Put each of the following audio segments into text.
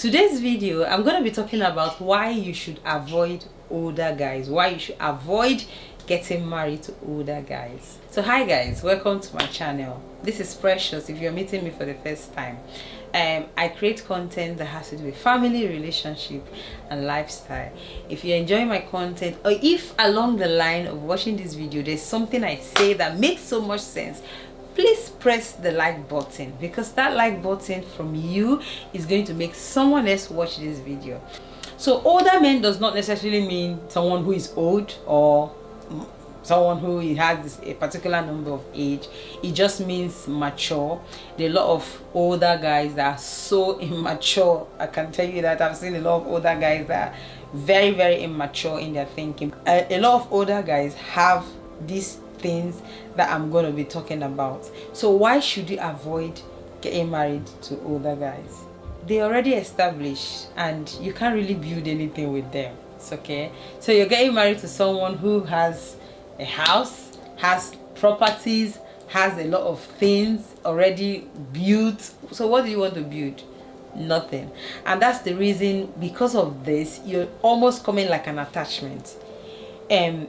Today's video, I'm going to be talking about why you should avoid older guys, why you should avoid getting married to older guys. So hi guys, welcome to my channel. This is Precious if you're meeting me for the first time. I create content that has to do with family, relationship and lifestyle. If you're enjoying my content, or if along the line of watching this video there's something I say that makes so much sense, please press the like button, because that like button from you is going to make someone else watch this video. So older men does not necessarily mean someone who is old or someone who has a particular number of age. It just means mature. There are a lot of older guys that are so immature. I can tell you that I've seen a lot of older guys that are very, very immature in their thinking. A lot of older guys have these things that I'm going to be talking about. So why should you avoid getting married to older guys? They're already established and you can't really build anything with them. It's okay. So you're getting married to someone who has a house, has properties, has a lot of things already built. So what do you want to build? Nothing. And that's the reason, because of this, you're almost coming like an attachment.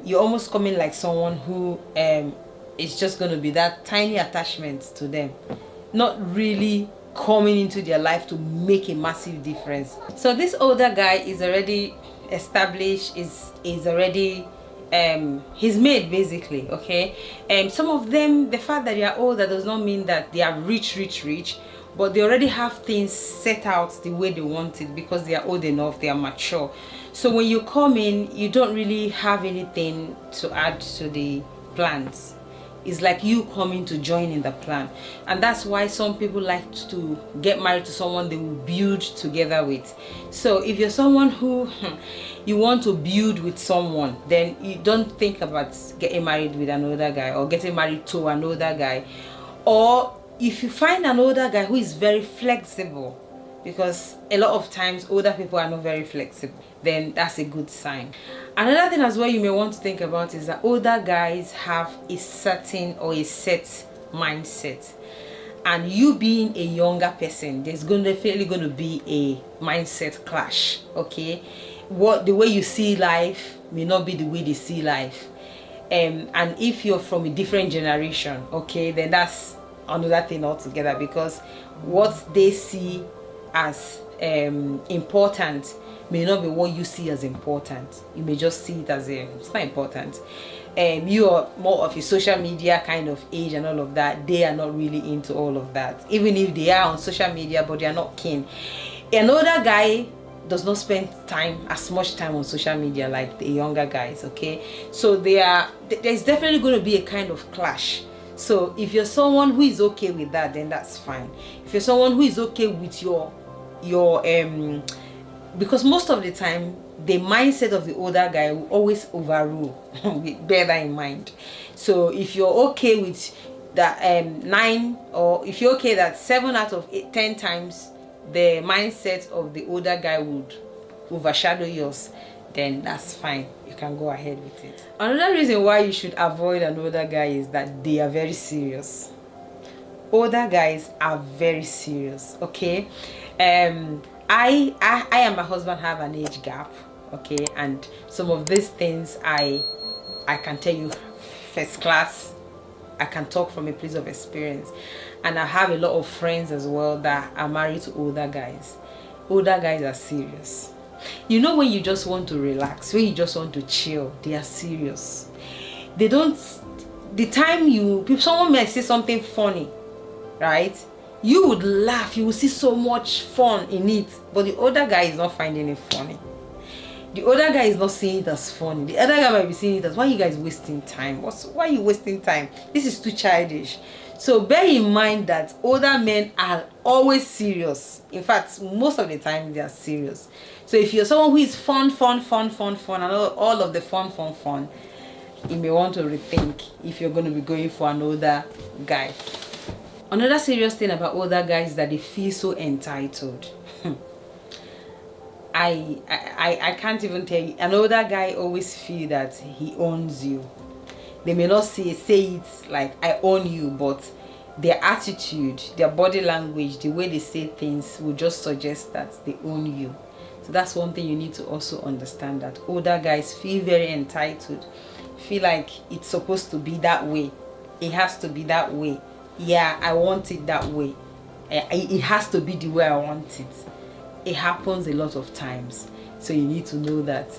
You're almost coming like someone who is just going to be that tiny attachment to them, not really coming into their life to make a massive difference. So this older guy is already established, is already he's made, basically. Okay, some of them, the fact that they are older does not mean that they are rich, but they already have things set out the way they want it, because they are old enough, they are mature. So when you come in, you don't really have anything to add to the plans. It's like you coming to join in the plan. And that's why some people like to get married to someone they will build together with. So if you're someone who you want to build with someone, then you don't think about getting married with an older guy or getting married to an older guy. Or if you find an older guy who is very flexible, because a lot of times older people are not very flexible, then that's a good sign. Another thing as well you may want to think about is that older guys have a certain or a set mindset, and you being a younger person, there's definitely going to be a mindset clash. Okay, the way you see life may not be the way they see life, and if you're from a different generation, okay, then that's another thing altogether, because what they see as important may not be what you see as important. You may just see it as it's not important. You are more of a social media kind of age and all of that. They are not really into all of that, even if they are on social media, but they are not keen. An older guy does not spend as much time on social media like the younger guys. Okay, so there's definitely going to be a kind of clash. So if you're someone who is okay with that, then that's fine. If you're someone who is okay with your because most of the time the mindset of the older guy will always overrule. Bear that in mind. So if you're okay with that 9, or if you're okay that 7 out of 10 times the mindset of the older guy would overshadow yours, then that's fine. You can go ahead with it. Another reason why you should avoid an older guy is that they are very serious. Older guys are very serious. Okay, I and my husband have an age gap. Okay, and some of these things I can tell you first class. I can talk from a place of experience, and I have a lot of friends as well that are married to older guys. Older guys are serious. You know, when you just want to relax, when you just want to chill, they are serious. They don't, the time someone may say something funny, right? You would laugh, you will see so much fun in it, but the older guy is not finding it funny. The older guy is not seeing it as funny. The other guy might be seeing it as, why are you guys wasting time? Why are you wasting time? This is too childish. So bear in mind that older men are always serious. In fact, most of the time they are serious. So if you're someone who is fun, and all of the fun, you may want to rethink if you're going to be going for an older guy. Another serious thing about older guys is that they feel so entitled. I can't even tell you. An older guy always feel that he owns you. They may not say it like I own you, but their attitude, their body language, the way they say things will just suggest that they own you. So that's one thing you need to also understand, that older guys feel very entitled, feel like it's supposed to be that way. It has to be that way. Yeah, I want it that way. It has to be the way I want it. It happens a lot of times. So you need to know that.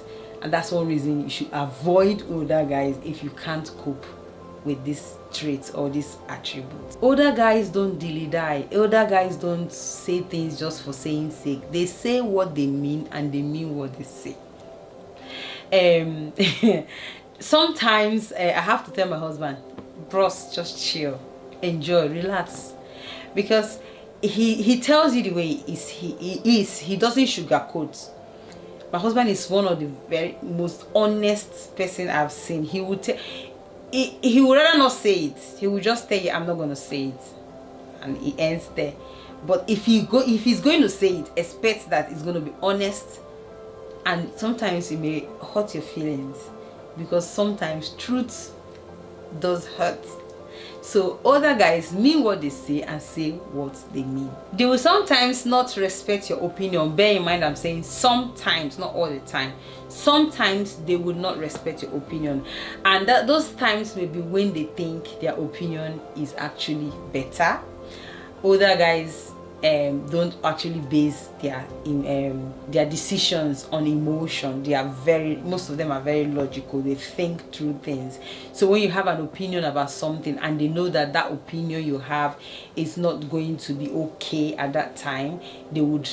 And that's one reason you should avoid older guys if you can't cope with these traits or these attributes. Older guys don't dilly die. Older guys don't say things just for saying sake. They say what they mean and they mean what they say. Sometimes I have to tell my husband, bros, just chill, enjoy, relax, because he tells you the way he is. He doesn't sugarcoat. My husband is one of the very most honest person I've seen. He would tell. He would rather not say it. He would just tell you, I'm not going to say it, and it ends there. But if he's going to say it, expect that it's going to be honest, and sometimes it may hurt your feelings, because sometimes truth does hurt. So older guys mean what they say and say what they mean. They will sometimes not respect your opinion. Bear in mind, I'm saying sometimes, not all the time. Sometimes they would not respect your opinion, and those times may be when they think their opinion is actually better. Older guys don't actually base their decisions on emotion. Most of them are very logical. They think through things. So when you have an opinion about something and they know that that opinion you have is not going to be okay at that time, they would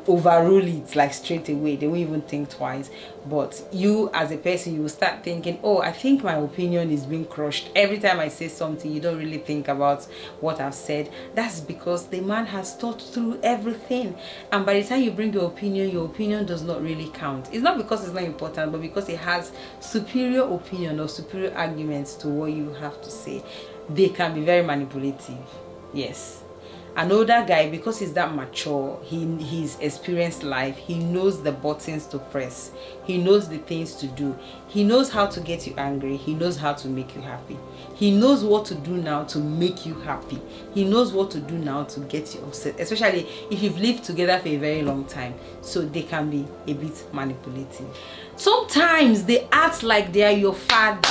overrule it like straight away. They won't even think twice. But you as a person, you will start thinking, oh, I think my opinion is being crushed. Every time I say something, you don't really think about what I've said. That's because the man has thought through everything, and by the time you bring your opinion does not really count. It's not because it's not important, but because it has superior opinion or superior arguments to what you have to say. They can be very manipulative. Yes. An older guy, because he's that mature, he's experienced life, he knows the buttons to press, he knows the things to do, he knows how to get you angry, he knows how to make you happy, he knows what to do now to make you happy, he knows what to do now to get you upset, especially if you've lived together for a very long time. So they can be a bit manipulative. Sometimes they act like they are your father.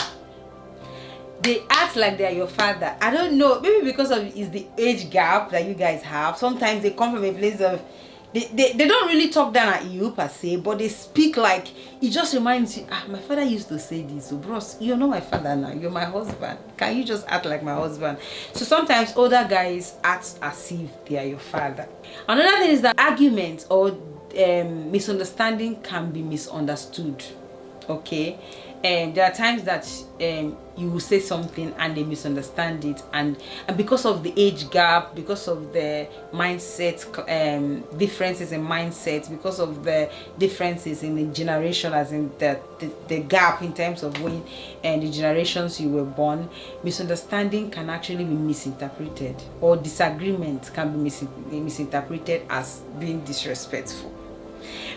They act like they are your father. I don't know, maybe because of is the age gap that you guys have. Sometimes they come from a place of they don't really talk down at you per se, but they speak like, it just reminds you, my father used to say this. So bros, you're not my father now, you're my husband. Can you just act like my husband? So sometimes older guys act as if they are your father. Another thing is that arguments or misunderstanding can be misunderstood. Okay, there are times that you will say something and they misunderstand it, and because of the age gap, because of the mindset differences in mindsets, because of the differences in the generation, as in the gap in terms of when and the generations you were born, misunderstanding can actually be misinterpreted, or disagreement can be misinterpreted as being disrespectful.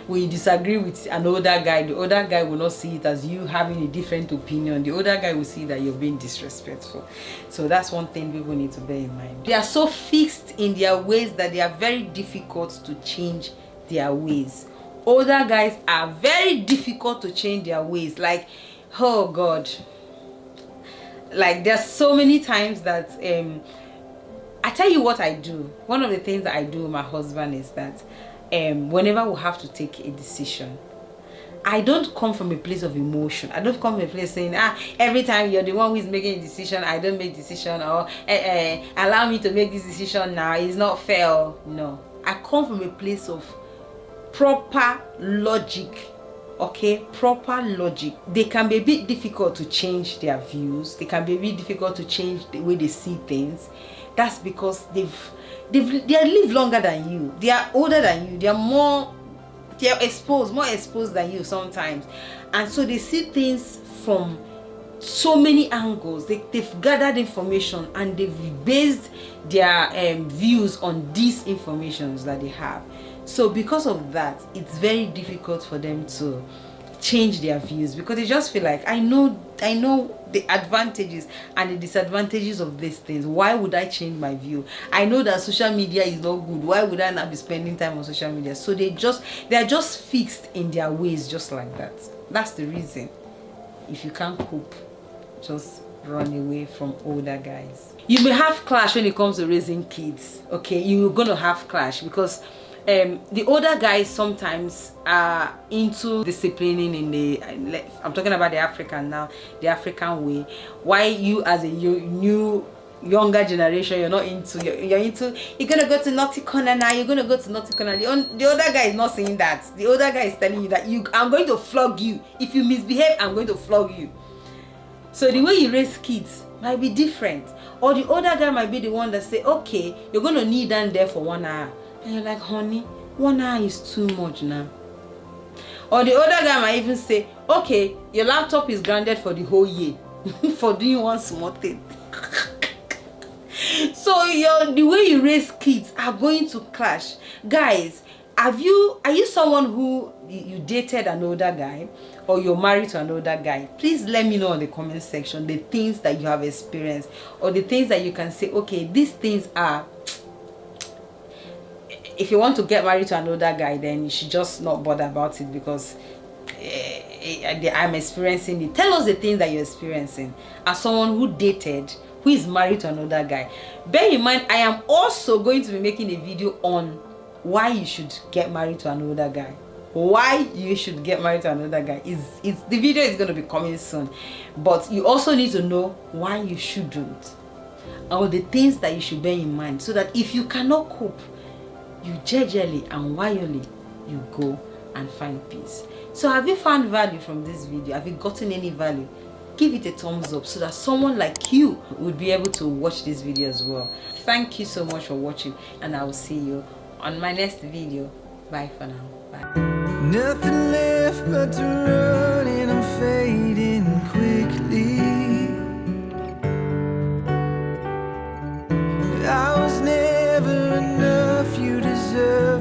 When you disagree with an older guy, the older guy will not see it as you having a different opinion. The older guy will see that you're being disrespectful. So that's one thing people need to bear in mind. They are so fixed in their ways that they are very difficult to change their ways. Older guys are very difficult to change their ways. Like, oh God, like there's so many times that I tell you what I do. One of the things that I do with my husband is that whenever we have to take a decision, I don't come from a place of emotion. I don't come from a place saying, every time you're the one who is making a decision, I don't make decision, or allow me to make this decision now, it's not fair. No, I come from a place of proper logic. Okay, proper logic. They can be a bit difficult to change their views. They can be a bit difficult to change the way they see things. That's because they live longer than you. They are older than you. They are more exposed than you sometimes, and so they see things from so many angles. They've gathered information and they've based their views on these informations that they have. So because of that, it's very difficult for them to change their views, because they just feel like, I know the advantages and the disadvantages of these things. Why would I change my view? I know that social media is not good. Why would I not be spending time on social media? So they are just fixed in their ways, just like that. That's the reason. If you can't cope, just run away from older guys. You may have clash when it comes to raising kids. Okay, you're gonna have clash because the older guys sometimes are into disciplining in the, I'm talking about the African now, the African way. Why you as a younger generation, you're not into, you're gonna go to naughty corner now, you're gonna go to naughty corner. The older guy is not saying that. The older guy is telling you that I'm going to flog you. If you misbehave, I'm going to flog you. So the way you raise kids might be different. Or the older guy might be the one that say, okay, you're gonna kneel down there for 1 hour. And you're like, honey, 1 hour is too much now. Or the older guy might even say, okay, your laptop is grounded for the whole year for doing one small thing. So the way you raise kids are going to clash. Guys, are you someone who you dated an older guy, or you're married to an older guy? Please let me know in the comment section the things that you have experienced, or the things that you can say, okay, these things are, if you want to get married to an older guy, then you should just not bother about it, because I'm experiencing it. Tell us the things that you're experiencing as someone who dated, who is married to an older guy. Bear in mind, I am also going to be making a video on why you should get married to an older guy. Why you should get married to another guy the video is going to be coming soon, but you also need to know why you shouldn't, or the things that you should bear in mind, so that if you cannot cope, you gingerly and wisely you go and find peace. So have you found value from this video? Have you gotten any value? Give it a thumbs up so that someone like you would be able to watch this video as well. Thank you so much for watching, and I will see you on my next video. Bye for now. Bye. Nothing left but to run, and I'm fading quickly. I was never enough, you deserve